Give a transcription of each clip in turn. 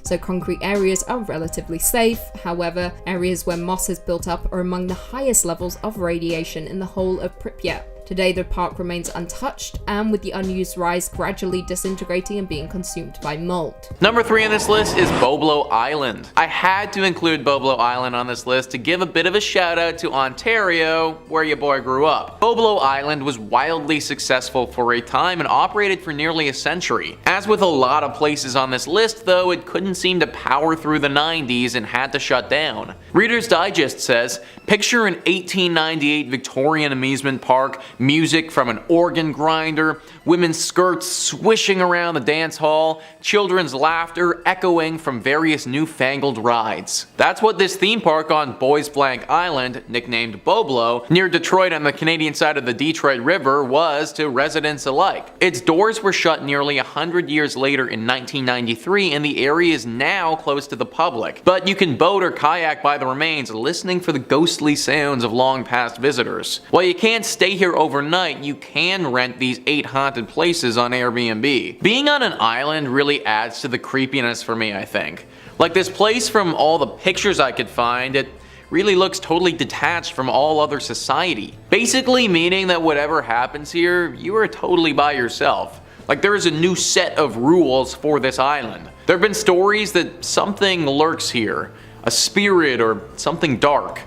so concrete areas are relatively safe. However, areas where moss has built up are among the highest levels of radiation in the whole of Pripyat. Today, the park remains untouched, and with the unused rise gradually disintegrating and being consumed by mold. Number 3 on this list is Boblo Island. I had to include Boblo Island on this list to give a bit of a shout out to Ontario, where your boy grew up. Boblo Island was wildly successful for a time and operated for nearly a century. As with a lot of places on this list though, it couldn't seem to power through the 90s and had to shut down. Reader's Digest says, picture an 1898 Victorian amusement park, music from an organ grinder, women's skirts swishing around the dance hall, children's laughter echoing from various newfangled rides. That's what this theme park on Bois Blanc Island, nicknamed Boblo, near Detroit on the Canadian side of the Detroit River, was to residents alike. Its doors were shut nearly 100 years later in 1993, and the area is now closed to the public. But you can boat or kayak by the remains, listening for the ghostly sounds of long past visitors. While you can't stay here overnight, you can rent these 8 haunted places on Airbnb. Being on an island really adds to the creepiness for me, I think. Like this place, from all the pictures I could find, it really looks totally detached from all other society. Basically meaning that whatever happens here, you are totally by yourself. Like there is a new set of rules for this island. There have been stories that something lurks here, a spirit or something dark.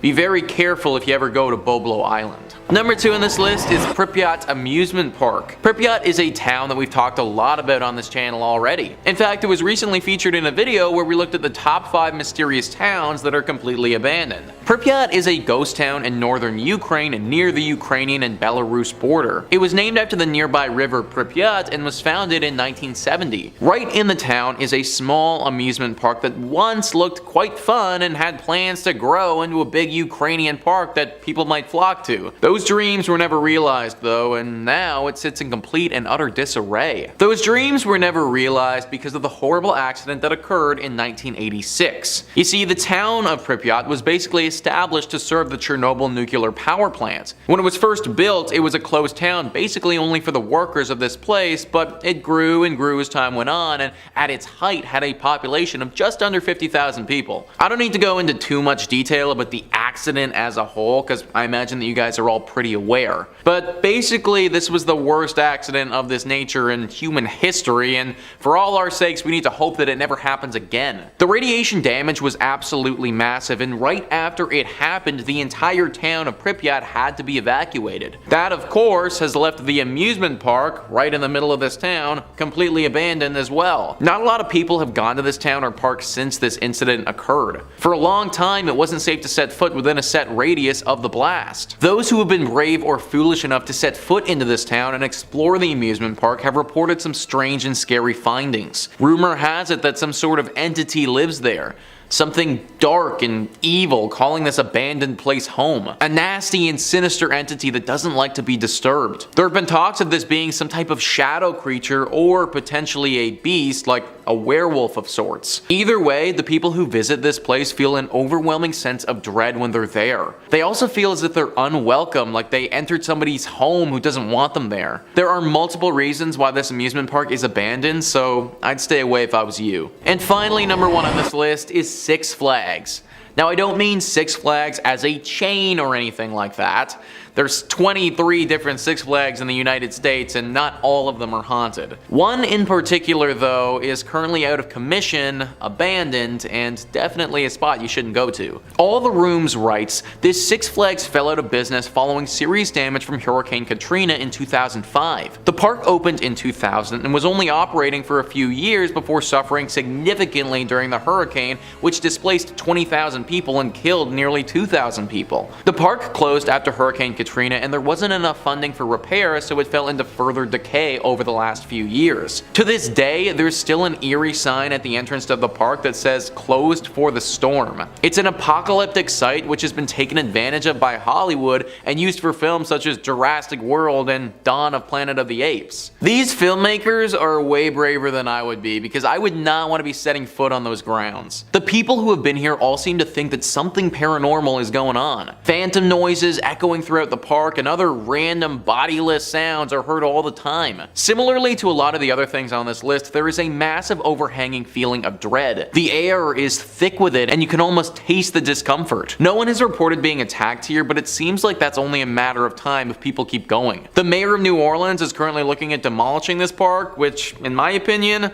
Be very careful if you ever go to Boblo Island. Number 2 on this list is Pripyat Amusement Park. Pripyat is a town that we've talked a lot about on this channel already. In fact, it was recently featured in a video where we looked at the top 5 mysterious towns that are completely abandoned. Pripyat is a ghost town in northern Ukraine near the Ukrainian and Belarus border. It was named after the nearby river Pripyat and was founded in 1970. Right in the town is a small amusement park that once looked quite fun and had plans to grow into a big Ukrainian park that people might flock to. Those dreams were never realized though, and now it sits in complete and utter disarray. Those dreams were never realized because of the horrible accident that occurred in 1986. You see, the town of Pripyat was basically established to serve the Chernobyl nuclear power plant. When it was first built, it was a closed town basically only for the workers of this place, but it grew and grew as time went on, and at its height had a population of just under 50,000 people. I don't need to go into too much detail about the accident as a whole, because I imagine that you guys are all pretty aware. But basically, this was the worst accident of this nature in human history, and for all our sakes, we need to hope that it never happens again. The radiation damage was absolutely massive, and right after it happened, the entire town of Pripyat had to be evacuated. That, of course, has left the amusement park, right in the middle of this town, completely abandoned as well. Not a lot of people have gone to this town or park since this incident occurred. For a long time, it wasn't safe to set foot within a set radius of the blast. Those who have been brave or foolish enough to set foot into this town and explore the amusement park have reported some strange and scary findings. Rumor has it that some sort of entity lives there. Something dark and evil calling this abandoned place home. A nasty and sinister entity that doesn't like to be disturbed. There have been talks of this being some type of shadow creature or potentially a beast, like a werewolf of sorts. Either way, the people who visit this place feel an overwhelming sense of dread when they're there. They also feel as if they're unwelcome, like they entered somebody's home who doesn't want them there. There are multiple reasons why this amusement park is abandoned, so I'd stay away if I was you. And finally, number 1 on this list is Six Flags. Now, I don't mean Six Flags as a chain or anything like that. There's 23 different Six Flags in the United States, and not all of them are haunted. One in particular, though, is currently out of commission, abandoned, and definitely a spot you shouldn't go to. All the Rooms writes, this Six Flags fell out of business following serious damage from Hurricane Katrina in 2005. The park opened in 2000 and was only operating for a few years before suffering significantly during the hurricane, which displaced 20,000 people and killed nearly 2,000 people. The park closed after Hurricane Katrina, and there wasn't enough funding for repairs, so it fell into further decay over the last few years. To this day, there's still an eerie sign at the entrance to the park that says closed for the storm. It's an apocalyptic site which has been taken advantage of by Hollywood and used for films such as Jurassic World and Dawn of Planet of the Apes. These filmmakers are way braver than I would be, because I would not want to be setting foot on those grounds. The people who have been here all seem to think that something paranormal is going on. Phantom noises echoing throughout the the park and other random bodiless sounds are heard all the time. Similarly to a lot of the other things on this list, there is a massive overhanging feeling of dread. The air is thick with it and you can almost taste the discomfort. No one has reported being attacked here, but it seems like that's only a matter of time if people keep going. The mayor of New Orleans is currently looking at demolishing this park, which, in my opinion,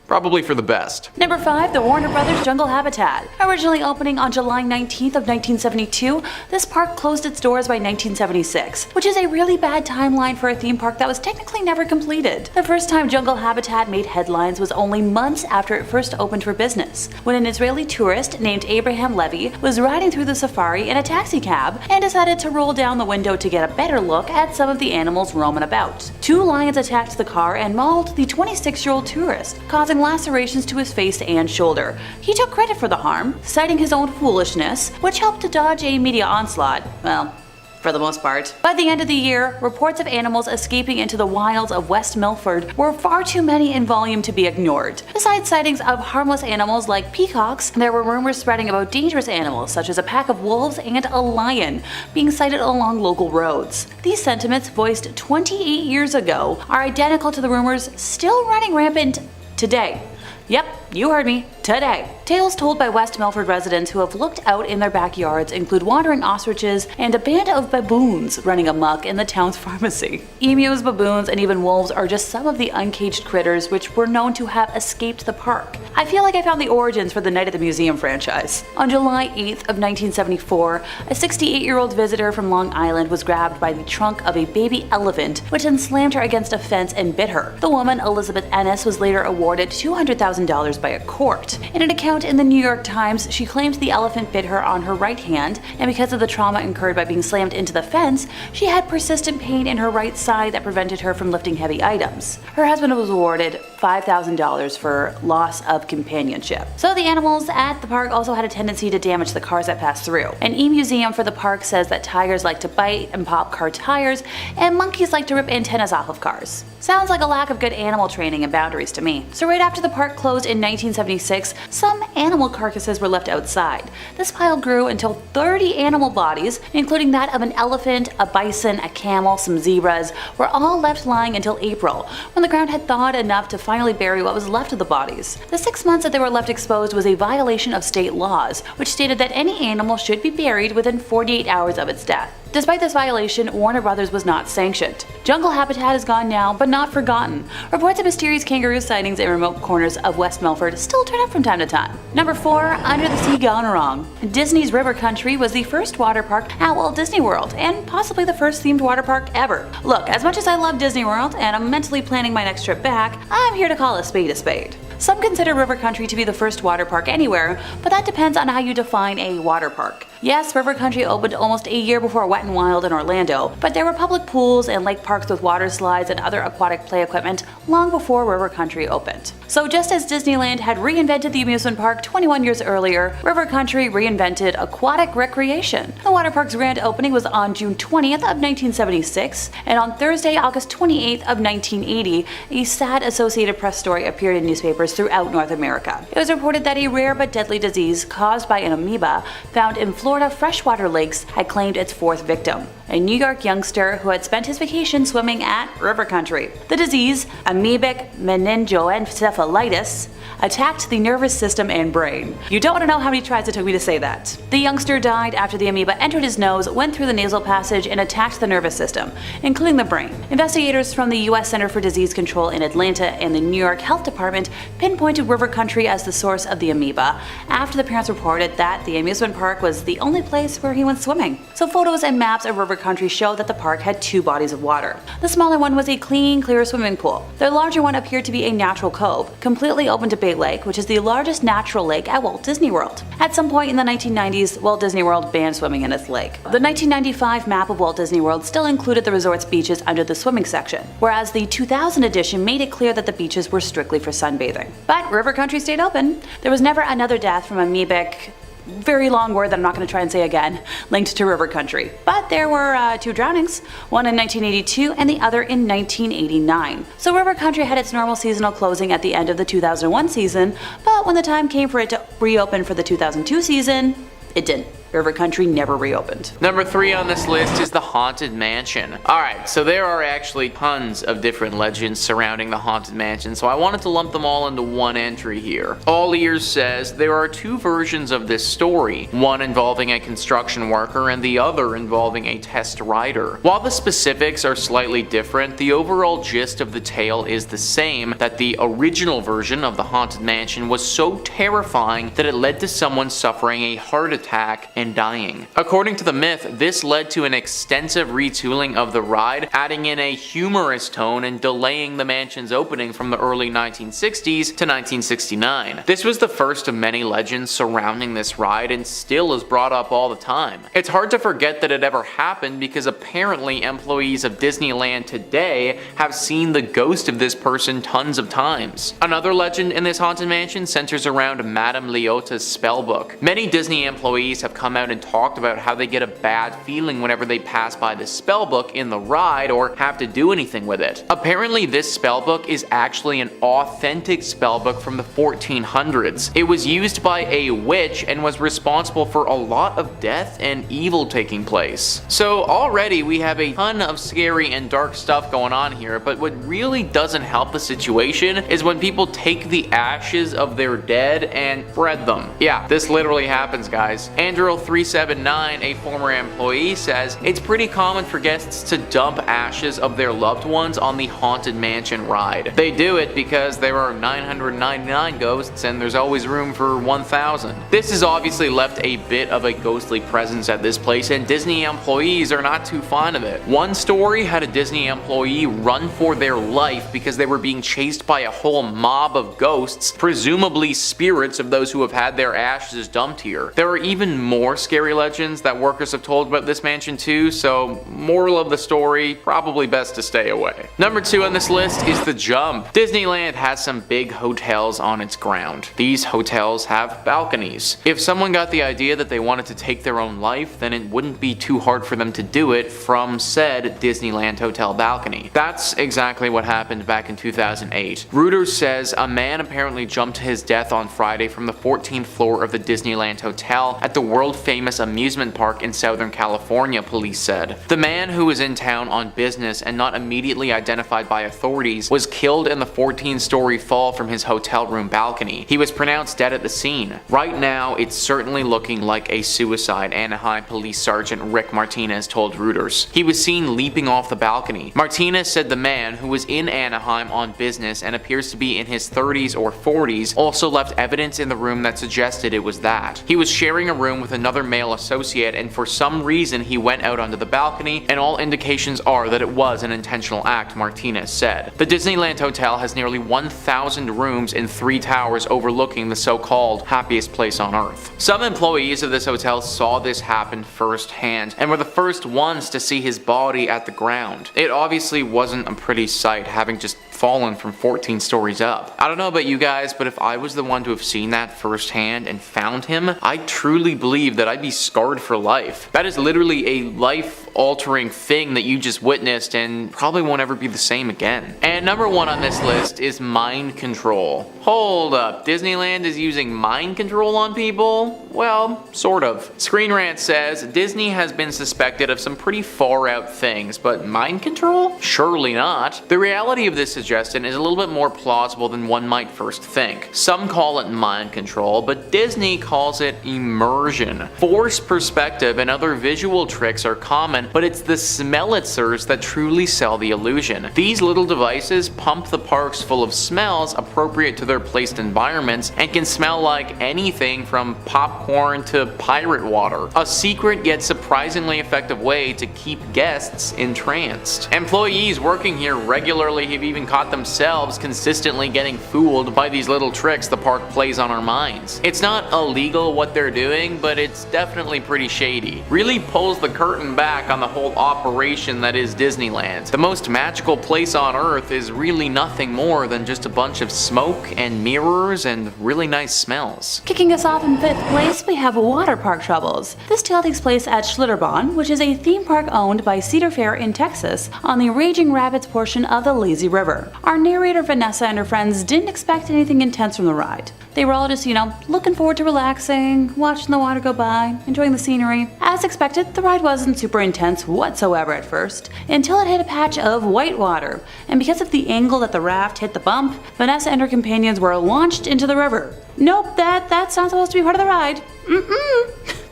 probably for the best. Number 5, the Warner Brothers Jungle Habitat. Originally opening on July 19th of 1972, this park closed its doors by 1976, which is a really bad timeline for a theme park that was technically never completed. The first time Jungle Habitat made headlines was only months after it first opened for business, when an Israeli tourist named Abraham Levy was riding through the safari in a taxi cab and decided to roll down the window to get a better look at some of the animals roaming about. 2 lions attacked the car and mauled the 26-year-old tourist, causing lacerations to his face and shoulder. He took credit for the harm, citing his own foolishness, which helped to dodge a media onslaught. Well, for the most part. By the end of the year, reports of animals escaping into the wilds of West Milford were far too many in volume to be ignored. Besides sightings of harmless animals like peacocks, there were rumors spreading about dangerous animals such as a pack of wolves and a lion being sighted along local roads. These sentiments, voiced 28 years ago, are identical to the rumors still running rampant today. Yep, you heard me, today. Tales told by West Milford residents who have looked out in their backyards include wandering ostriches and a band of baboons running amok in the town's pharmacy. Emus, baboons, and even wolves are just some of the uncaged critters which were known to have escaped the park. I feel like I found the origins for the Night at the Museum franchise. On July 8th of 1974, a 68-year-old visitor from Long Island was grabbed by the trunk of a baby elephant, which then slammed her against a fence and bit her. The woman, Elizabeth Ennis, was later awarded $200,000 by a court. In an account in the New York Times, she claimed the elephant bit her on her right hand, and because of the trauma incurred by being slammed into the fence, she had persistent pain in her right side that prevented her from lifting heavy items. Her husband was awarded $5,000 for loss of companionship. So the animals at the park also had a tendency to damage the cars that passed through. An e-museum for the park says that tigers like to bite and pop car tires, and monkeys like to rip antennas off of cars. Sounds like a lack of good animal training and boundaries to me. So right after the park closed in 1976, some animal carcasses were left outside. This pile grew until 30 animal bodies, including that of an elephant, a bison, a camel, some zebras, were all left lying until April, when the ground had thawed enough to finally bury what was left of the bodies. The 6 months that they were left exposed was a violation of state laws, which stated that any animal should be buried within 48 hours of its death. Despite this violation, Warner Brothers was not sanctioned. Jungle Habitat is gone now, but not forgotten. Reports of mysterious kangaroo sightings in remote corners of West Milford still turn up from time to time. Number 4, Under the Sea Gone Wrong. Disney's River Country was the first water park at Walt Disney World, and possibly the first themed water park ever. Look, as much as I love Disney World, and I'm mentally planning my next trip back, I'm here to call a spade a spade. Some consider River Country to be the first water park anywhere, but that depends on how you define a water park. Yes, River Country opened almost a year before Wet n Wild in Orlando, but there were public pools and lake parks with water slides and other aquatic play equipment long before River Country opened. So just as Disneyland had reinvented the amusement park 21 years earlier, River Country reinvented aquatic recreation. The water park's grand opening was on June 20th of 1976, and on Thursday, August 28th of 1980, a sad Associated Press story appeared in newspapers throughout North America. It was reported that a rare but deadly disease caused by an amoeba found in Florida freshwater lakes had claimed its 4th victim, a New York youngster who had spent his vacation swimming at River Country. The disease, amoebic meningoencephalitis, attacked the nervous system and brain. You don't want to know how many tries it took me to say that. The youngster died after the amoeba entered his nose, went through the nasal passage, and attacked the nervous system, including the brain. Investigators from the U.S. Center for Disease Control in Atlanta and the New York Health Department pinpointed River Country as the source of the amoeba after the parents reported that the amusement park was the only place where he went swimming. So photos and maps of River Country show that the park had 2 bodies of water. The smaller one was a clean, clear swimming pool. The larger one appeared to be a natural cove, completely open to Bay Lake, which is the largest natural lake at Walt Disney World. At some point in the 1990s, Walt Disney World banned swimming in its lake. The 1995 map of Walt Disney World still included the resort's beaches under the swimming section, whereas the 2000 edition made it clear that the beaches were strictly for sunbathing. But River Country stayed open. There was never another death from amoebic, very long word that I'm not going to try and say again, linked to River Country. But there were 2 drownings, one in 1982 and the other in 1989. So River Country had its normal seasonal closing at the end of the 2001 season, but when the time came for it to reopen for the 2002 season, it didn't. River Country never reopened. Number 3 on this list is the Haunted Mansion. Alright, so there are actually tons of different legends surrounding the Haunted Mansion, so I wanted to lump them all into one entry here. All Ears says there are 2 versions of this story, one involving a construction worker and the other involving a test rider. While the specifics are slightly different, the overall gist of the tale is the same, that the original version of the Haunted Mansion was so terrifying that it led to someone suffering a heart attack and dying. According to the myth, this led to an extensive retooling of the ride, adding in a humorous tone and delaying the mansion's opening from the early 1960s to 1969. This was the first of many legends surrounding this ride and still is brought up all the time. It's hard to forget that it ever happened because apparently employees of Disneyland today have seen the ghost of this person tons of times. Another legend in this Haunted Mansion centers around Madame Leota's spellbook. Many Disney employees have come out and talked about how they get a bad feeling whenever they pass by the spellbook in the ride or have to do anything with it. Apparently this spellbook is actually an authentic spellbook from the 1400s. It was used by a witch and was responsible for a lot of death and evil taking place. So already we have a ton of scary and dark stuff going on here, but what really doesn't help the situation is when people take the ashes of their dead and spread them. Yeah, this literally happens, guys. Andrew379, a former employee, says it's pretty common for guests to dump ashes of their loved ones on the Haunted Mansion ride. They do it because there are 999 ghosts and there's always room for 1,000. This has obviously left a bit of a ghostly presence at this place, and Disney employees are not too fond of it. One story had a Disney employee run for their life because they were being chased by a whole mob of ghosts, presumably spirits of those who have had their ashes dumped here. There are even more scary legends that workers have told about this mansion too, so moral of the story, probably best to stay away. Number 2 on this list is the Jump. Disneyland has some big hotels on its ground. These hotels have balconies. If someone got the idea that they wanted to take their own life, then it wouldn't be too hard for them to do it from said Disneyland hotel balcony. That's exactly what happened back in 2008. Reuters says a man apparently jumped to his death on Friday from the 14th floor of the Disneyland Hotel at the world-famous amusement park in Southern California, police said. The man, who was in town on business and not immediately identified by authorities, was killed in the 14-story fall from his hotel room balcony. He was pronounced dead at the scene. Right now, it's certainly looking like a suicide, Anaheim Police Sergeant Rick Martinez told Reuters. He was seen leaping off the balcony. Martinez said the man, who was in Anaheim on business and appears to be in his 30s or 40s, also left evidence in the room that suggested it was that. He was sharing a room with another male associate, and for some reason he went out onto the balcony, and all indications are that it was an intentional act, Martinez said. The Disneyland Hotel has nearly 1,000 rooms in 3 towers overlooking the so-called happiest place on earth. Some employees of this hotel saw this happen firsthand and were the first ones to see his body at the ground. It obviously wasn't a pretty sight, having just fallen from 14 stories up. I don't know about you guys, but if I was the one to have seen that firsthand and found him, I truly believe that I'd be scarred for life. That is literally a life-altering thing that you just witnessed and probably won't ever be the same again. And number 1 on this list is mind control. Hold up, Disneyland is using mind control on people? Well, sort of. Screen Rant says Disney has been suspected of some pretty far out things, but mind control? Surely not. The reality of this suggestion is a little bit more plausible than one might first think. Some call it mind control, but Disney calls it immersion. Forced perspective and other visual tricks are common, but it's the smellitzers that truly sell the illusion. These little devices pump the parks full of smells appropriate to their placed environments and can smell like anything from popcorn to pirate water. A secret yet surprisingly effective way to keep guests entranced. Employees working here regularly have even caught themselves consistently getting fooled by these little tricks the park plays on our minds. It's not illegal what they're doing, but it's definitely pretty shady. Really pulls the curtain back on the whole operation that is Disneyland. The most magical place on Earth is really nothing more than just a bunch of smoke and mirrors and really nice smells. Kicking us off in 5th place, we have Water Park Troubles. This tale takes place at Schlitterbahn, which is a theme park owned by Cedar Fair in Texas on the Raging Rapids portion of the Lazy River. Our narrator Vanessa and her friends didn't expect anything intense from the ride. They were all just, looking forward to relaxing, watching the water go by, enjoying the scenery. As expected, the ride wasn't super intense whatsoever at first, until it hit a patch of white water, and because of the angle that the raft hit the bump, Vanessa and her companions were launched into the river. Nope, that's not supposed to be part of the ride.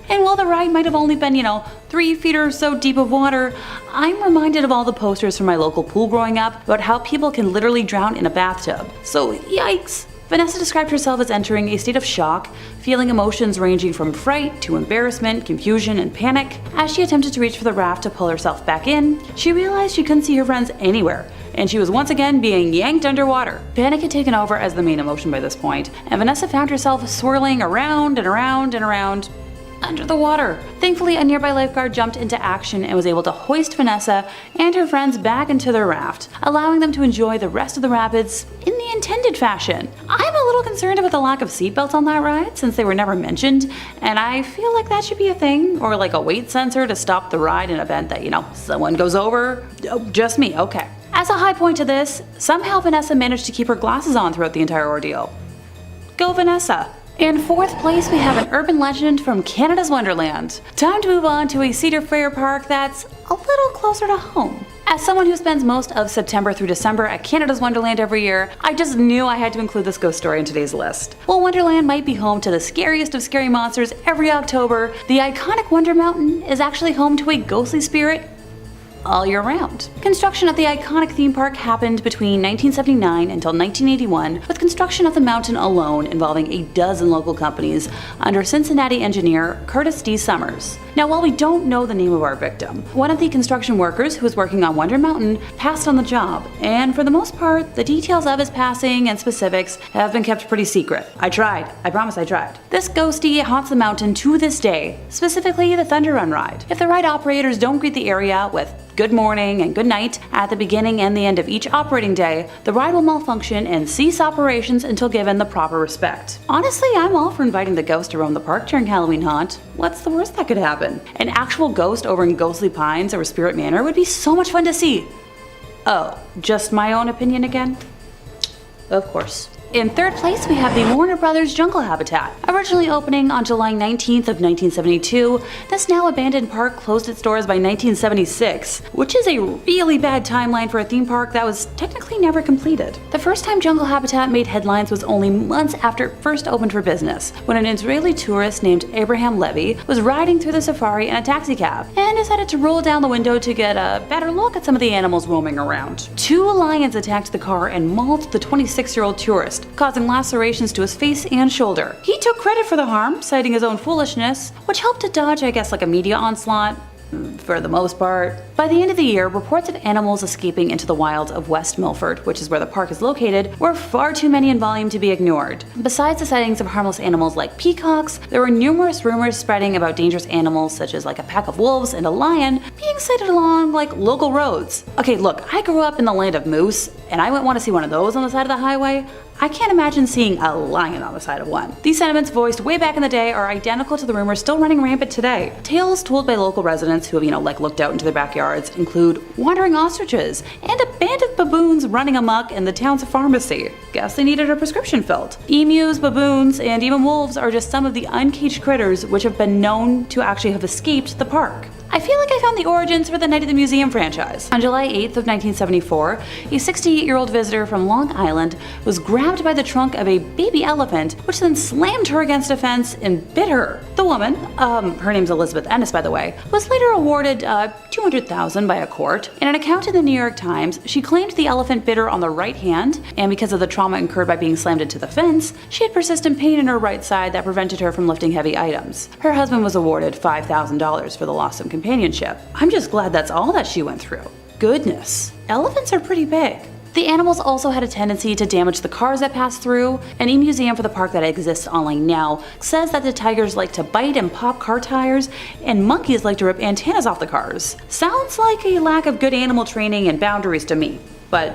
And while the ride might have only been, 3 feet or so deep of water, I'm reminded of all the posters from my local pool growing up about how people can literally drown in a bathtub. So yikes! Vanessa described herself as entering a state of shock, feeling emotions ranging from fright to embarrassment, confusion, and panic. As she attempted to reach for the raft to pull herself back in, she realized she couldn't see her friends anywhere, and she was once again being yanked underwater. Panic had taken over as the main emotion by this point, and Vanessa found herself swirling around and around and around under the water. Thankfully, a nearby lifeguard jumped into action and was able to hoist Vanessa and her friends back into their raft, allowing them to enjoy the rest of the rapids in the intended fashion. I'm a little concerned about the lack of seatbelts on that ride since they were never mentioned, and I feel like that should be a thing, or like a weight sensor to stop the ride in event that, someone goes over. Oh, just me, okay. As a high point to this, somehow Vanessa managed to keep her glasses on throughout the entire ordeal. Go Vanessa! In 4th place, we have an urban legend from Canada's Wonderland. Time to move on to a Cedar Fair park that's a little closer to home. As someone who spends most of September through December at Canada's Wonderland every year, I just knew I had to include this ghost story in today's list. While Wonderland might be home to the scariest of scary monsters every October, the iconic Wonder Mountain is actually home to a ghostly spirit all year round. Construction of the iconic theme park happened between 1979 until 1981, with construction of the mountain alone involving a dozen local companies under Cincinnati engineer Curtis D. Summers. Now, while we don't know the name of our victim, one of the construction workers who was working on Wonder Mountain passed on the job, and for the most part, the details of his passing and specifics have been kept pretty secret. I tried. I promise I tried. This ghostie haunts the mountain to this day, specifically the Thunder Run ride. If the ride operators don't greet the area with good morning and good night at the beginning and the end of each operating day, the ride will malfunction and cease operations until given the proper respect. Honestly, I'm all for inviting the ghost to roam the park during Halloween haunt. What's the worst that could happen? An actual ghost over in Ghostly Pines or Spirit Manor would be so much fun to see. Oh, just my own opinion again? Of course. In 3rd place, we have the Warner Brothers Jungle Habitat. Originally opening on July 19th of 1972, this now abandoned park closed its doors by 1976, which is a really bad timeline for a theme park that was technically never completed. The first time Jungle Habitat made headlines was only months after it first opened for business, when an Israeli tourist named Abraham Levy was riding through the safari in a taxicab and decided to roll down the window to get a better look at some of the animals roaming around. 2 lions attacked the car and mauled the 26-year-old tourist, causing lacerations to his face and shoulder. He took credit for the harm, citing his own foolishness, which helped to dodge, a media onslaught. For the most part. By the end of the year, reports of animals escaping into the wilds of West Milford, which is where the park is located, were far too many in volume to be ignored. Besides the sightings of harmless animals like peacocks, there were numerous rumors spreading about dangerous animals such as a pack of wolves and a lion being sighted along local roads. Okay, look, I grew up in the land of moose, and I wouldn't want to see one of those on the side of the highway. I can't imagine seeing a lion on the side of one. These sentiments voiced way back in the day are identical to the rumors still running rampant today. Tales told by local residents who have, looked out into their backyards include wandering ostriches and a band of baboons running amok in the town's pharmacy. Guess they needed a prescription filled. Emus, baboons, and even wolves are just some of the uncaged critters which have been known to actually have escaped the park. I feel like I found the origins for the Night at the Museum franchise. On July 8th of 1974, a 68-year-old visitor from Long Island was grabbed by the trunk of a baby elephant, which then slammed her against a fence and bit her. The woman, her name's Elizabeth Ennis by the way, was later awarded $200,000 by a court. In an account in the New York Times, she claimed the elephant bit her on the right hand, and because of the trauma incurred by being slammed into the fence, she had persistent pain in her right side that prevented her from lifting heavy items. Her husband was awarded $5,000 for the loss of companionship. I'm just glad that's all that she went through. Goodness, elephants are pretty big. The animals also had a tendency to damage the cars that passed through. An e-museum for the park that exists online now says that the tigers like to bite and pop car tires, and monkeys like to rip antennas off the cars. Sounds like a lack of good animal training and boundaries to me, but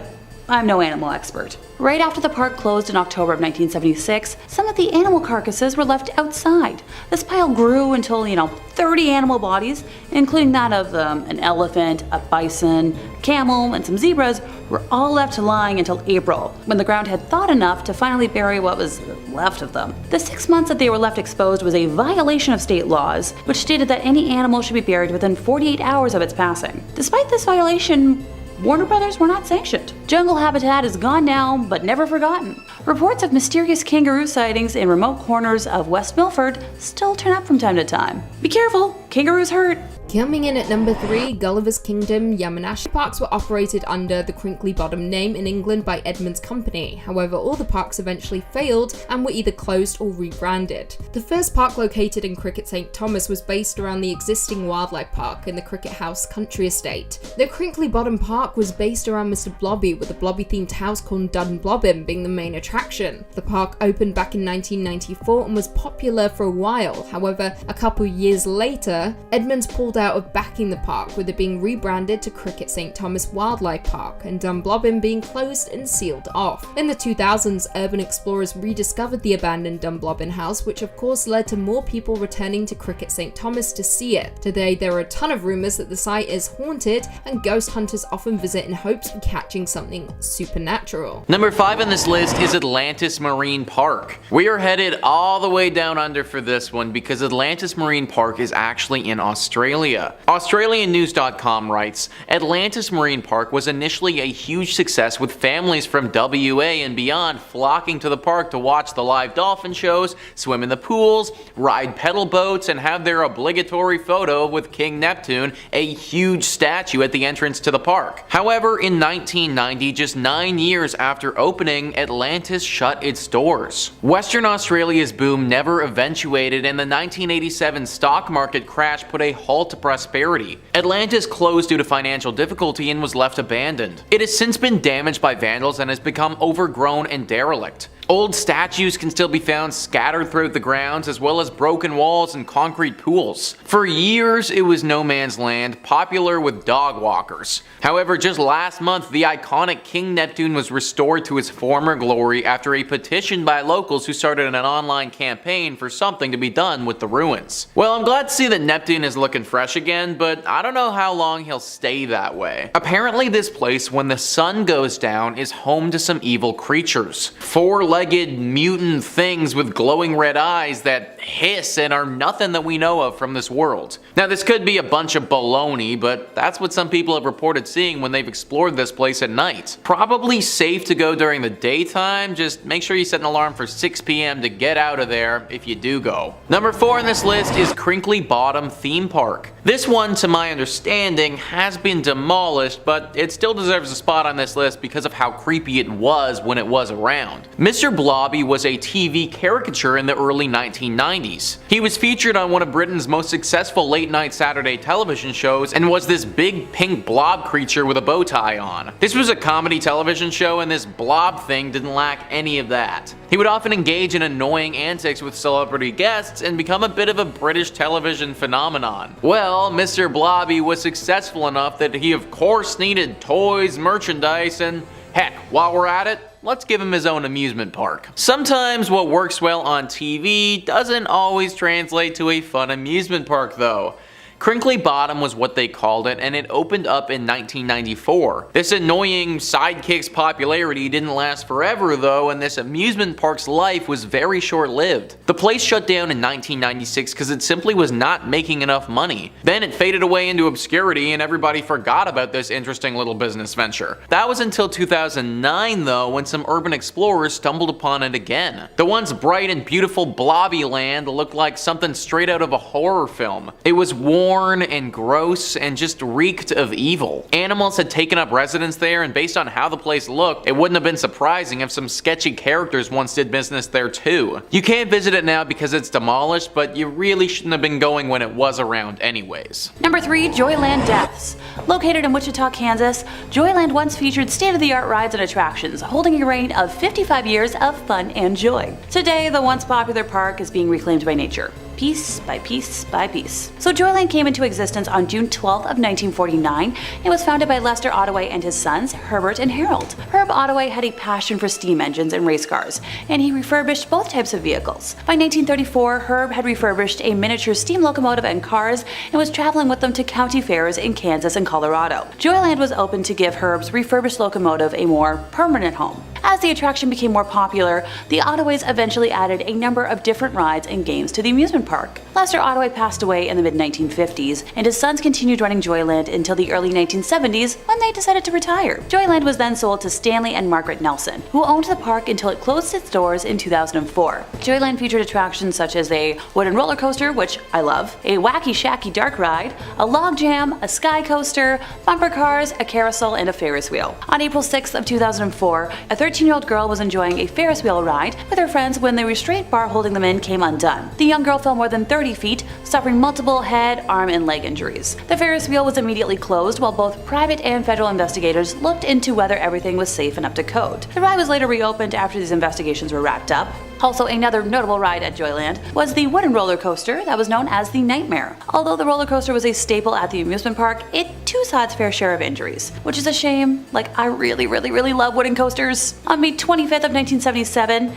I'm no animal expert. Right after the park closed in October of 1976, some of the animal carcasses were left outside. This pile grew until, 30 animal bodies, including that of an elephant, a bison, camel, and some zebras, were all left lying until April, when the ground had thawed enough to finally bury what was left of them. The 6 months that they were left exposed was a violation of state laws, which stated that any animal should be buried within 48 hours of its passing. Despite this violation, Warner Brothers were not sanctioned. Jungle habitat is gone now, but never forgotten. Reports of mysterious kangaroo sightings in remote corners of West Milford still turn up from time to time. Be careful, kangaroos hurt. Coming in at number 3, Gulliver's Kingdom, Yamanashi. Parks were operated under the Crinkly Bottom name in England by Edmunds Company. However, all the parks eventually failed and were either closed or rebranded. The first park located in Cricket St Thomas was based around the existing wildlife park in the Cricket House Country Estate. The Crinkly Bottom Park was based around Mr. Blobby, with a Blobby-themed house called Dun Blobbin being the main attraction. The park opened back in 1994 and was popular for a while. However, a couple years later, Edmunds pulled out of backing the park, with it being rebranded to Cricket St Thomas Wildlife Park and Dunblobbin being closed and sealed off. In the 2000s, urban explorers rediscovered the abandoned Dunblobbin house, which of course led to more people returning to Cricket St Thomas to see it. Today, there are a ton of rumors that the site is haunted, and ghost hunters often visit in hopes of catching something supernatural. Number 5 on this list is Atlantis Marine Park. We are headed all the way down under for this one because Atlantis Marine Park is actually in Australia. AustralianNews.com writes, Atlantis Marine Park was initially a huge success, with families from WA and beyond flocking to the park to watch the live dolphin shows, swim in the pools, ride pedal boats, and have their obligatory photo with King Neptune, a huge statue at the entrance to the park. However, in 1990, just 9 years after opening, Atlantis shut its doors. Western Australia's boom never eventuated, and the 1987 stock market crash put a halt to prosperity. Atlantis closed due to financial difficulty and was left abandoned. It has since been damaged by vandals and has become overgrown and derelict. Old statues can still be found scattered throughout the grounds, as well as broken walls and concrete pools. For years, it was no man's land, popular with dog walkers. However, just last month, the iconic King Neptune was restored to his former glory after a petition by locals who started an online campaign for something to be done with the ruins. Well, I'm glad to see that Neptune is looking fresh again, but I don't know how long he'll stay that way. Apparently, this place, when the sun goes down, is home to some evil creatures. Four-legged mutant things with glowing red eyes that hiss and are nothing that we know of from this world. Now, this could be a bunch of baloney, but that's what some people have reported seeing when they've explored this place at night. Probably safe to go during the daytime, just make sure you set an alarm for 6 p.m. to get out of there if you do go. Number 4 on this list is Crinkly Bottom Theme Park. This one, to my understanding, has been demolished, but it still deserves a spot on this list because of how creepy it was when it was around. Mr. Blobby was a TV caricature in the early 1990s. He was featured on one of Britain's most successful late-night Saturday television shows and was this big pink blob creature with a bow tie on. This was a comedy television show, and this blob thing didn't lack any of that. He would often engage in annoying antics with celebrity guests and become a bit of a British television phenomenon. Well, Mr. Blobby was successful enough that he of course needed toys, merchandise, and heck, while we're at it, let's give him his own amusement park. Sometimes what works well on TV doesn't always translate to a fun amusement park though. Crinkly Bottom was what they called it, and it opened up in 1994. This annoying sidekick's popularity didn't last forever though, and this amusement park's life was very short-lived. The place shut down in 1996 because it simply was not making enough money. Then it faded away into obscurity and everybody forgot about this interesting little business venture. That was until 2009 though, when some urban explorers stumbled upon it again. The once bright and beautiful Blobby Land looked like something straight out of a horror film. It was warm worn and gross and just reeked of evil. Animals had taken up residence there, and based on how the place looked, it wouldn't have been surprising if some sketchy characters once did business there too. You can't visit it now because it's demolished, but you really shouldn't have been going when it was around anyways. Number 3. Joyland Deaths. Located in Wichita, Kansas, Joyland once featured state-of-the-art rides and attractions, holding a reign of 55 years of fun and joy. Today, the once popular park is being reclaimed by nature, piece by piece by piece. So Joyland came into existence on June 12th of 1949 and was founded by Lester Ottaway and his sons, Herbert and Harold. Herb Ottaway had a passion for steam engines and race cars, and he refurbished both types of vehicles. By 1934, Herb had refurbished a miniature steam locomotive and cars and was traveling with them to county fairs in Kansas and Colorado. Joyland was open to give Herb's refurbished locomotive a more permanent home. As the attraction became more popular, the Ottaways eventually added a number of different rides and games to the amusement park. Lester Ottaway passed away in the mid-1950s, and his sons continued running Joyland until the early 1970s when they decided to retire. Joyland was then sold to Stanley and Margaret Nelson, who owned the park until it closed its doors in 2004. Joyland featured attractions such as a wooden roller coaster, which I love, a wacky shacky dark ride, a log jam, a sky coaster, bumper cars, a carousel, and a Ferris wheel. On April 6th of 2004, a 13-year-old girl was enjoying a Ferris wheel ride with her friends when the restraint bar holding them in came undone. The young girl fell more than 30 feet, suffering multiple head, arm, and leg injuries. The Ferris wheel was immediately closed while both private and federal investigators looked into whether everything was safe and up to code. The ride was later reopened after these investigations were wrapped up. Also, another notable ride at Joyland was the wooden roller coaster that was known as the Nightmare. Although the roller coaster was a staple at the amusement park, it too saw its fair share of injuries, which is a shame. Like, I really love wooden coasters. On May 25th of 1977,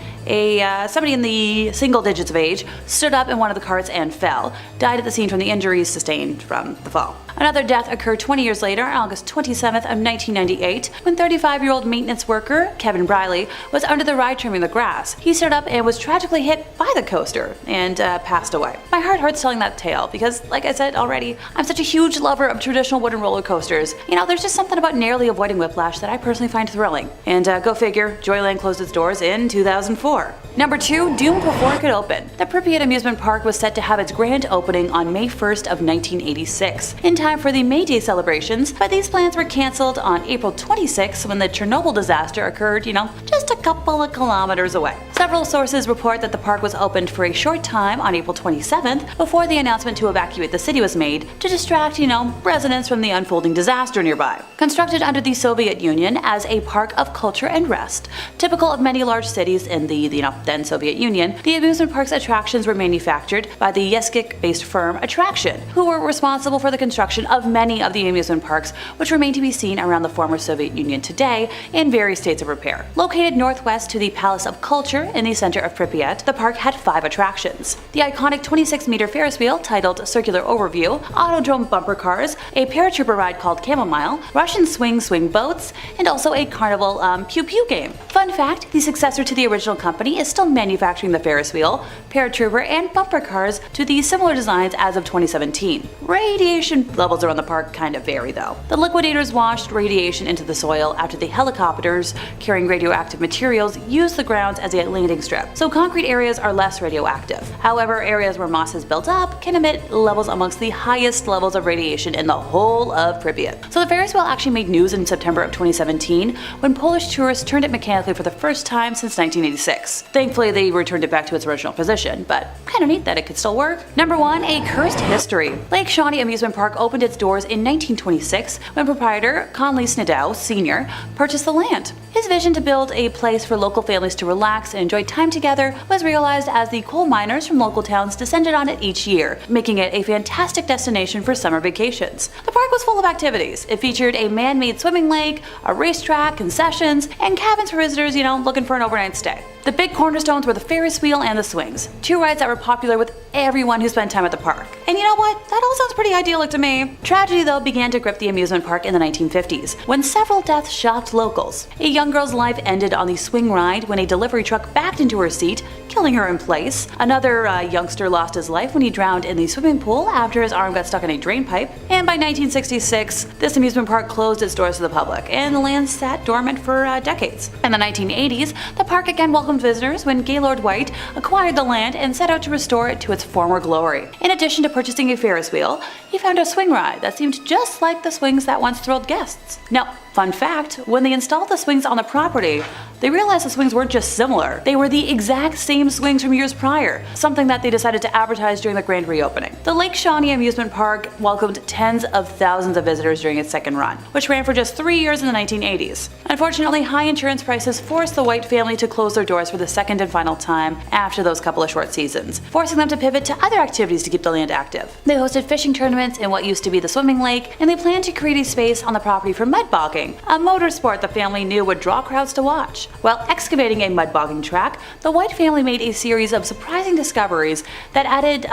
somebody in the single digits of age stood up in one of the carts and fell, died at the scene from the injuries sustained from the fall. Another death occurred 20 years later on August 27th of 1998 when 35-year-old maintenance worker Kevin Briley was under the ride trimming the grass. He stood up and was tragically hit by the coaster and passed away. My heart hurts telling that tale because, like I said already, I'm such a huge lover of traditional wooden roller coasters. You know, there's just something about narrowly avoiding whiplash that I personally find thrilling. And go figure, Joyland closed its doors in 2004. Number 2, doomed before it could open. The Pripyat amusement park was set to have its grand opening on May 1st of 1986, in time for the May Day celebrations, but these plans were cancelled on April 26th when the Chernobyl disaster occurred, just a couple of kilometers away. Several sources report that the park was opened for a short time on April 27th before the announcement to evacuate the city was made to distract, residents from the unfolding disaster nearby. Constructed under the Soviet Union as a park of culture and rest, typical of many large cities in the then Soviet Union, the amusement park's attractions were manufactured by the Yeskik-based firm Attraction, who were responsible for the construction of many of the amusement parks which remain to be seen around the former Soviet Union today in various states of repair. Located northwest to the Palace of Culture in the center of Pripyat, the park had 5 attractions. The iconic 26-meter Ferris wheel titled Circular Overview, Autodrome bumper cars, a paratrooper ride called Chamomile, Russian swing boats, and also a carnival Pew Pew game. Fun fact, the successor to the original company is still manufacturing the Ferris wheel, paratrooper, and bumper cars to the similar designs as of 2017. Radiation levels around the park kind of vary though. The liquidators washed radiation into the soil after the helicopters carrying radioactive materials used the grounds as a landing strip, so concrete areas are less radioactive. However, areas where moss has built up can emit levels amongst the highest levels of radiation in the whole of Pripyat. So the Ferris wheel actually made news in September of 2017 when Polish tourists turned it mechanically for the first time since 1986. Thankfully, they returned it back to its original position, but kinda neat that it could still work. Number 1, a cursed history. Lake Shawnee Amusement Park opened its doors in 1926 when proprietor Conley Snidow Sr. purchased the land. His vision to build a place for local families to relax and enjoy time together was realized as the coal miners from local towns descended on it each year, making it a fantastic destination for summer vacations. The park was full of activities. It featured a man-made swimming lake, a racetrack, concessions, and cabins for visitors, looking for an overnight stay. The big cornerstones were the Ferris wheel and the swings, 2 rides that were popular with everyone who spent time at the park. And you know what? That all sounds pretty idyllic to me. Tragedy, though, began to grip the amusement park in the 1950s, when several deaths shocked locals. A young girl's life ended on the swing ride when a delivery truck backed into her seat, killing her in place. Another youngster lost his life when he drowned in the swimming pool after his arm got stuck in a drain pipe. And by 1966, this amusement park closed its doors to the public, and the land sat dormant for decades. In the 1980s, the park again welcomed welcomed visitors when Gaylord White acquired the land and set out to restore it to its former glory. In addition to purchasing a Ferris wheel, he found a swing ride that seemed just like the swings that once thrilled guests. Now, fun fact, when they installed the swings on the property, they realized the swings weren't just similar, they were the exact same swings from years prior, something that they decided to advertise during the grand reopening. The Lake Shawnee Amusement Park welcomed tens of thousands of visitors during its second run, which ran for just 3 years in the 1980s. Unfortunately, high insurance prices forced the White family to close their doors for the second and final time after those couple of short seasons, forcing them to pivot to other activities to keep the land active. They hosted fishing tournaments in what used to be the swimming lake, and they planned to create a space on the property for mud bogging, a motorsport the family knew would draw crowds to watch. While excavating a mud bogging track, the White family made a series of surprising discoveries that added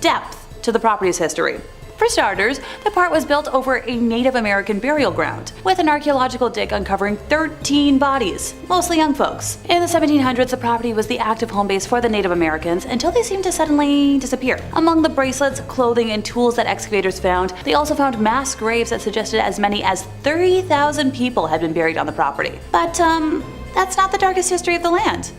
depth to the property's history. For starters, the park was built over a Native American burial ground, with an archaeological dig uncovering 13 bodies, mostly young folks. In the 1700s, the property was the active home base for the Native Americans until they seemed to suddenly disappear. Among the bracelets, clothing, and tools that excavators found, they also found mass graves that suggested as many as 30,000 people had been buried on the property. But, that's not the darkest history of the land.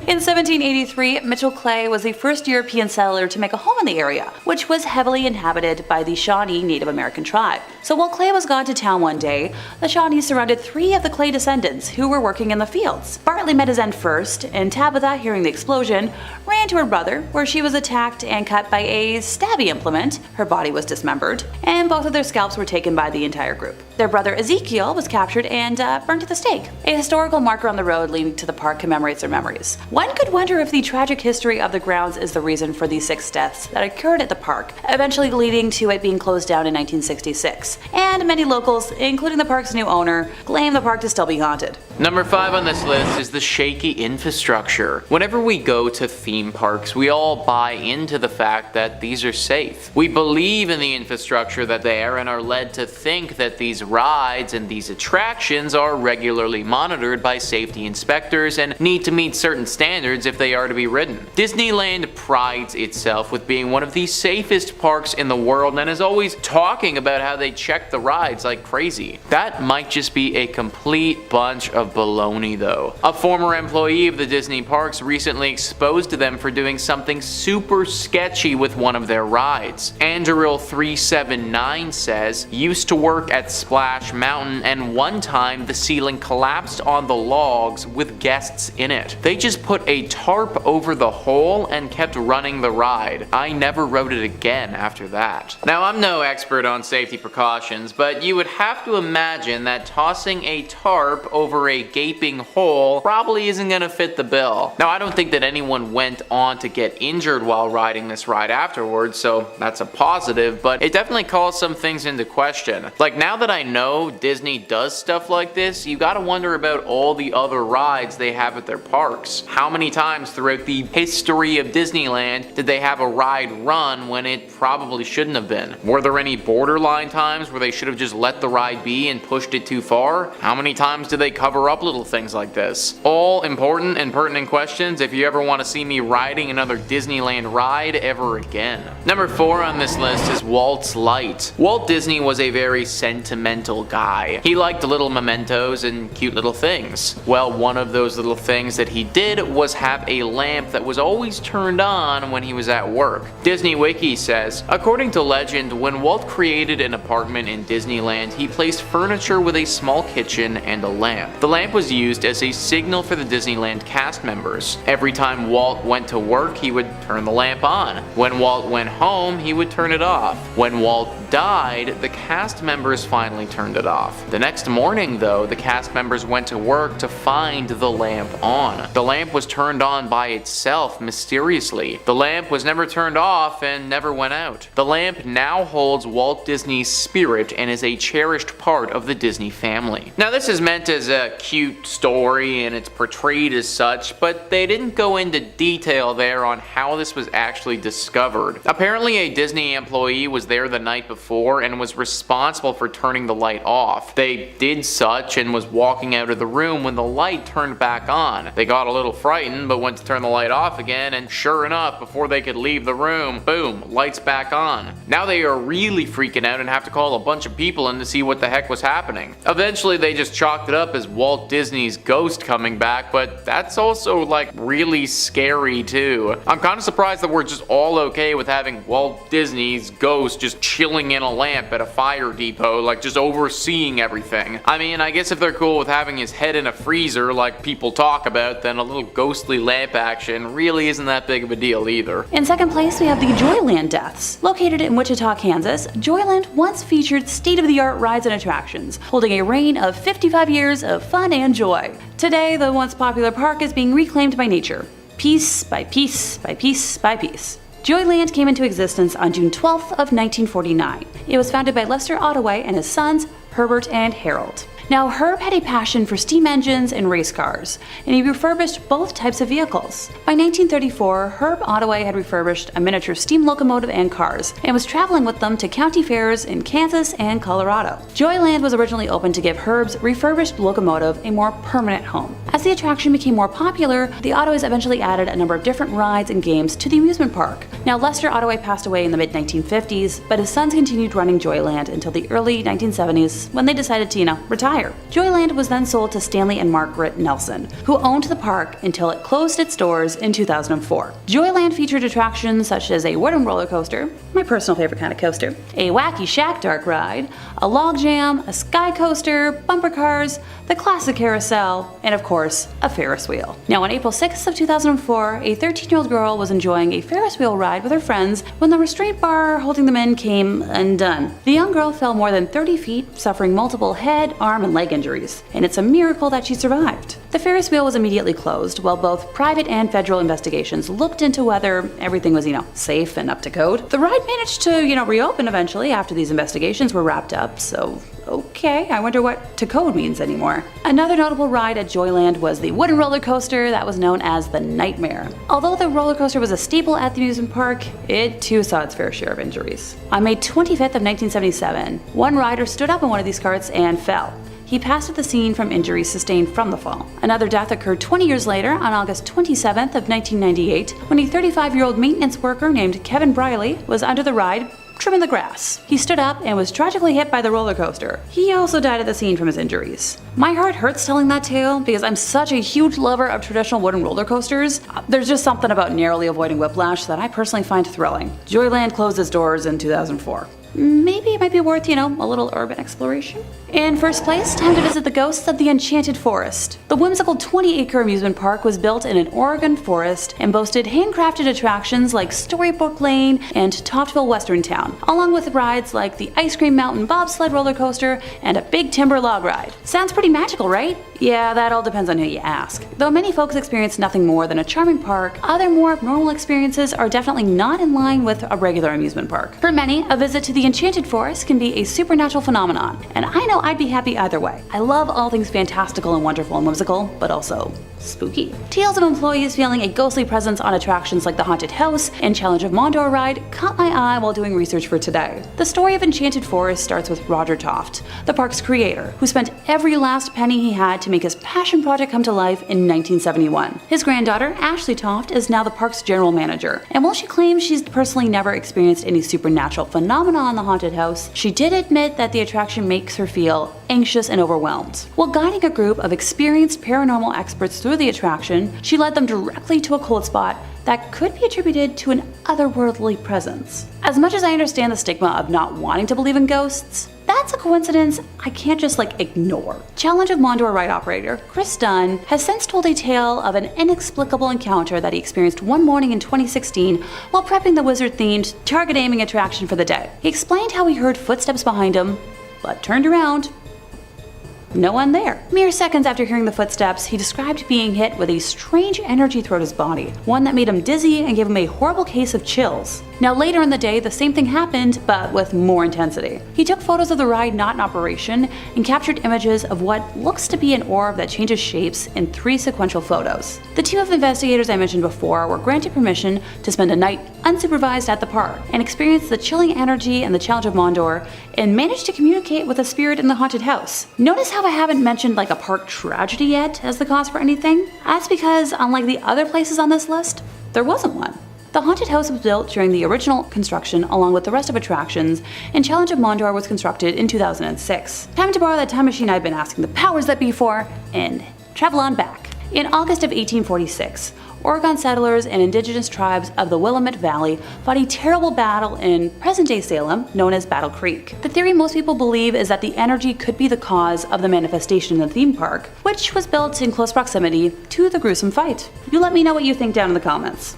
In 1783, Mitchell Clay was the first European settler to make a home in the area, which was heavily inhabited by the Shawnee Native American tribe. So while Clay was gone to town one day, the Shawnees surrounded 3 of the Clay descendants who were working in the fields. Bartley met his end first, and Tabitha, hearing the explosion, ran to her brother, where she was attacked and cut by a stabby implement. Her body was dismembered, and both of their scalps were taken by the entire group. Their brother Ezekiel was captured and burned at the stake. A historical marker on the road leading to the park commemorates their memories. One could wonder if the tragic history of the grounds is the reason for the 6 deaths that occurred at the park, eventually leading to it being closed down in 1966. And many locals, including the park's new owner, claim the park to still be haunted. Number 5 on this list is the shaky infrastructure. Whenever we go to theme parks, we all buy into the fact that these are safe. We believe in the infrastructure that's there and are led to think that these rides and these attractions are regularly monitored by safety inspectors and need to meet certain standards if they are to be ridden. Disneyland prides itself with being one of the safest parks in the world and is always talking about how they check the rides like crazy. That might just be a complete bunch of baloney though. A former employee of the Disney parks recently exposed them for doing something super sketchy with one of their rides. Andrew379 says, used to work at Splash Mountain and one time the ceiling collapsed on the logs with guests in it. They just put a tarp over the hole and kept running the ride. I never rode it again after that. Now I'm no expert on safety precautions, but you would have to imagine that tossing a tarp over a gaping hole probably isn't gonna fit the bill. Now I don't think that anyone went on to get injured while riding this ride afterwards, so that's a positive, but it definitely calls some things into question. Like now that I know Disney does stuff like this, you gotta wonder about all the other rides they have at their parks. How many times throughout the history of Disneyland did they have a ride run when it probably shouldn't have been? Were there any borderline times where they should have just let the ride be and pushed it too far? How many times did they cover up little things like this? All important and pertinent questions if you ever want to see me riding another Disneyland ride ever again. Number 4 on this list is Walt's light. Walt Disney was a very sentimental guy. He liked little mementos and cute little things. Well, one of those little things that he did was have a lamp that was always turned on when he was at work. Disney Wiki says, according to legend, when Walt created an apartment in Disneyland, he placed furniture with a small kitchen and a lamp. The lamp was used as a signal for the Disneyland cast members. Every time Walt went to work, he would turn the lamp on. When Walt went home, he would turn it off. When Walt died, the cast members finally turned it off. The next morning, though, the cast members went to work to find the lamp on. The lamp was turned on by itself mysteriously. The lamp was never turned off and never went out. The lamp now holds Walt Disney's spirit and is a cherished part of the Disney family. Now this is meant as a cute story and it's portrayed as such, but they didn't go into detail there on how this was actually discovered. Apparently a Disney employee was there the night before and was responsible for turning the light off. They did such and was walking out of the room when the light turned back on. They got a little frustrated frightened, but went to turn the light off again, and sure enough, before they could leave the room, boom, lights back on. Now they are really freaking out and have to call a bunch of people in to see what the heck was happening. Eventually they just chalked it up as Walt Disney's ghost coming back, but that's also like really scary too. I'm kind of surprised that we're just all okay with having Walt Disney's ghost just chilling in a lamp at a fire depot, like just overseeing everything. I mean, I guess if they're cool with having his head in a freezer like people talk about, then a little ghostly lamp action really isn't that big of a deal either. In second place, we have the Joyland deaths. Located in Wichita, Kansas, Joyland once featured state-of-the-art rides and attractions, holding a reign of 55 years of fun and joy. Today, the once popular park is being reclaimed by nature, piece by piece by piece by piece. Joyland came into existence on June 12th of 1949. It was founded by Lester Ottaway and his sons, Herbert and Harold. Now, Herb had a passion for steam engines and race cars, and he refurbished both types of vehicles. By 1934, Herb Ottaway had refurbished a miniature steam locomotive and cars, and was traveling with them to county fairs in Kansas and Colorado. Joyland was originally opened to give Herb's refurbished locomotive a more permanent home. As the attraction became more popular, the Ottoways eventually added a number of different rides and games to the amusement park. Now, Lester Ottaway passed away in the mid-1950s, but his sons continued running Joyland until the early 1970s when they decided to, retire. Joyland was then sold to Stanley and Margaret Nelson, who owned the park until it closed its doors in 2004. Joyland featured attractions such as a wooden roller coaster, my personal favorite kind of coaster, a wacky shack dark ride, a log jam, a sky coaster, bumper cars, the classic carousel, and of course, a Ferris wheel. Now, on April 6th of 2004, a 13-year-old girl was enjoying a Ferris wheel ride with her friends when the restraint bar holding them in came undone. The young girl fell more than 30 feet, suffering multiple head, arm, and leg injuries, and it's a miracle that she survived. The Ferris wheel was immediately closed, while both private and federal investigations looked into whether everything was, safe and up to code. The ride managed to, reopen eventually after these investigations were wrapped up, so okay, I wonder what to code means anymore. Another notable ride at Joyland was the wooden roller coaster that was known as the Nightmare. Although the roller coaster was a staple at the amusement park, it too saw its fair share of injuries. On May 25th of 1977, one rider stood up in one of these carts and fell. He passed at the scene from injuries sustained from the fall. Another death occurred 20 years later on August 27th of 1998 when a 35-year-old maintenance worker named Kevin Briley was under the ride trimming the grass. He stood up and was tragically hit by the roller coaster. He also died at the scene from his injuries. My heart hurts telling that tale because I'm such a huge lover of traditional wooden roller coasters. There's just something about narrowly avoiding whiplash that I personally find thrilling. Joyland closed its doors in 2004. Maybe it might be worth, a little urban exploration. In first place, time to visit the ghosts of the Enchanted Forest. The whimsical 20-acre amusement park was built in an Oregon forest and boasted handcrafted attractions like Storybook Lane and Toftville Western Town, along with rides like the Ice Cream Mountain bobsled roller coaster and a big timber log ride. Sounds pretty magical, right? Yeah, that all depends on who you ask. Though many folks experience nothing more than a charming park, other more abnormal experiences are definitely not in line with a regular amusement park. For many, a visit to the Enchanted Forest can be a supernatural phenomenon, and I know I'd be happy either way. I love all things fantastical and wonderful and whimsical, but also spooky. Tales of employees feeling a ghostly presence on attractions like the Haunted House and Challenge of Mondor ride caught my eye while doing research for today. The story of Enchanted Forest starts with Roger Toft, the park's creator, who spent every last penny he had to make his passion project come to life in 1971. His granddaughter, Ashley Toft, is now the park's general manager, and while she claims she's personally never experienced any supernatural phenomena on the Haunted House, she did admit that the attraction makes her feel anxious and overwhelmed. While guiding a group of experienced paranormal experts through the attraction, she led them directly to a cold spot that could be attributed to an otherworldly presence. As much as I understand the stigma of not wanting to believe in ghosts, that's a coincidence I can't just ignore. Challenge of Mondor ride operator Chris Dunn has since told a tale of an inexplicable encounter that he experienced one morning in 2016 while prepping the wizard-themed target aiming attraction for the day. He explained how he heard footsteps behind him, but turned around. No one there. Mere seconds after hearing the footsteps, he described being hit with a strange energy throughout his body, one that made him dizzy and gave him a horrible case of chills. Now later in the day, the same thing happened, but with more intensity. He took photos of the ride not in operation and captured images of what looks to be an orb that changes shapes in 3 sequential photos. The team of investigators I mentioned before were granted permission to spend a night unsupervised at the park and experience the chilling energy and the Challenge of Mondor and managed to communicate with a spirit in the haunted house. Notice how how I haven't mentioned like a park tragedy yet as the cause for anything? That's because, unlike the other places on this list, there wasn't one. The haunted house was built during the original construction along with the rest of attractions, and Challenge of Mondor was constructed in 2006. Time to borrow that time machine I've been asking the powers that be for, and travel on back. In August of 1846, Oregon settlers and indigenous tribes of the Willamette Valley fought a terrible battle in present-day Salem, known as Battle Creek. The theory most people believe is that the energy could be the cause of the manifestation in the theme park, which was built in close proximity to the gruesome fight. You let me know what you think down in the comments.